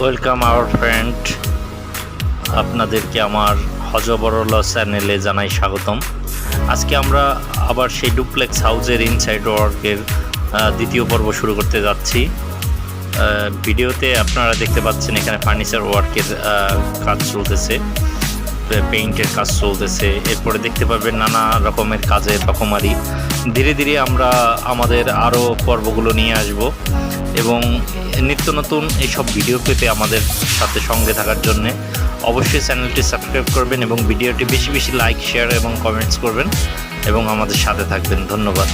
Welcome our friend, আপনাদেরকে আমার হজবরল চ্যানেলে জানাই স্বাগতম। আজকে আমরা আবার সেই ডুপ্লেক্স হাউসের ইনসাইড ওয়ার্কের দ্বিতীয় পর্ব শুরু করতে যাচ্ছি। ভিডিওতে আপনারা দেখতে পাচ্ছেন এখানে ফার্নিচার ওয়ার্কের কাজ চলতেছে, পেইন্টের কাজ চলতেছে। এরপরে দেখতে পাবেন নানা রকমের কাজের রকমারি। ধীরে ধীরে আমরা আমাদের আরও পর্বগুলো নিয়ে আসব এবং নিত্য নতুন এইসব ভিডিও পেতে আমাদের সাথে সঙ্গে থাকার জন্যে অবশ্যই চ্যানেলটি সাবস্ক্রাইব করবেন এবং ভিডিওটি বেশি বেশি লাইক, শেয়ার এবং কমেন্টস করবেন এবং আমাদের সাথে থাকবেন। ধন্যবাদ।